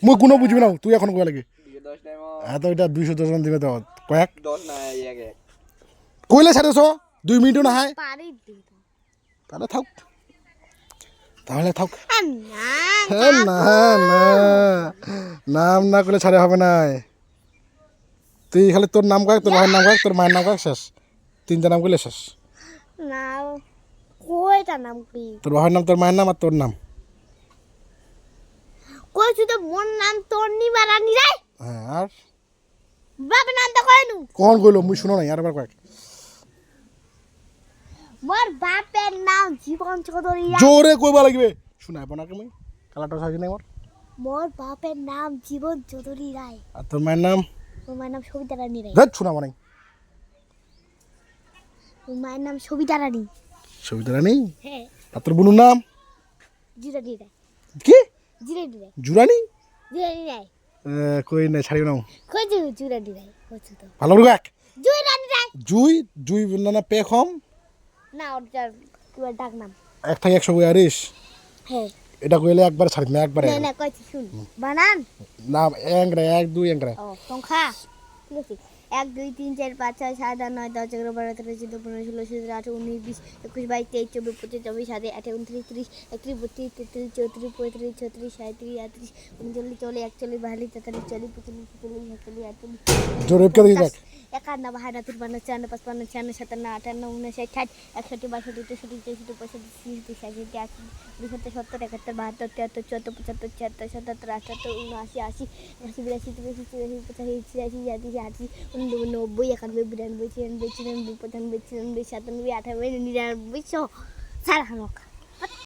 মুই কোনো বুঝবি না তুই এখন কয় লাগে এত এটা 210 জন দিবে তো কয়েক 10 না আগে কইলে 150 2 মিনিটও না হয় পারি দিন তাহলে থাক তাহলে থাক না না না নাম না করলে ছাড়ে হবে না তুই খালি তোর নাম কয়েক তোর ভাইয়ের নাম কয়েক তোর মায়ের নাম কয়েক শেষ তিনটা নাম করলে শেষ না কয়টা নাম কি তোর ভাইয়ের নাম তোর মায়ের নাম আর তোর নাম কই শুধু মোর নাম তোর নি বারানি রে হ্যাঁ আর বাবার নাম তো কইনু কোন কইলো মুই শুনো নাই আরবার কয়েক মোর বাপের নাম জীবন চৌধুরী জোরে কইবা লাগবে শুনাইব না কি মুই কালাটা সাজি নাই মোর মোর বাপের নাম জীবন চৌধুরী রায় আর তোর মায়ের নাম মোর মায়ের নাম সবিতা রানী রায় দেখ শোনাবো নাই মোর মায়ের নাম সবিতা রানী সবিতা রানী হ্যাঁ আর তোর বোনের নাম জিরানি রায় কি জিরানি রায় জুরানি জিরানি রায় কই নাই ছাড়িও না কই জিরানি রায় কইছো তো ভালো করে এক জিরানি রায় জুই জুই না পে কম না ওর যার কিবা ডাক নাম এক থেকে 100 কই আরিস হ্যাঁ এটা কইলে একবার ছাড়ি না একবারে না না কইছি শুন বানান নাম এংরে 1 2 এংরে ও সংখ্যা ঠিক আছে 1 2 3 4 5 6 7 8 9 10 11 12 13 14 15 16 17 18 19 20 21 22 23 24 25 26 27 28 29 30 31 32 33 34 35 36 37 38 39 40 41 42 43 44 45 জোরে কে দিই দেখ 51 52 53 54 55 56 57 58 59 60 61 62 63 64 65 66 67 68 70 71 72 73 74 75 76 77 78 79 80 81 82 83 84 85 86 87 88 90 91 92 93 94 95 96 97 98 99 100 সারা হানক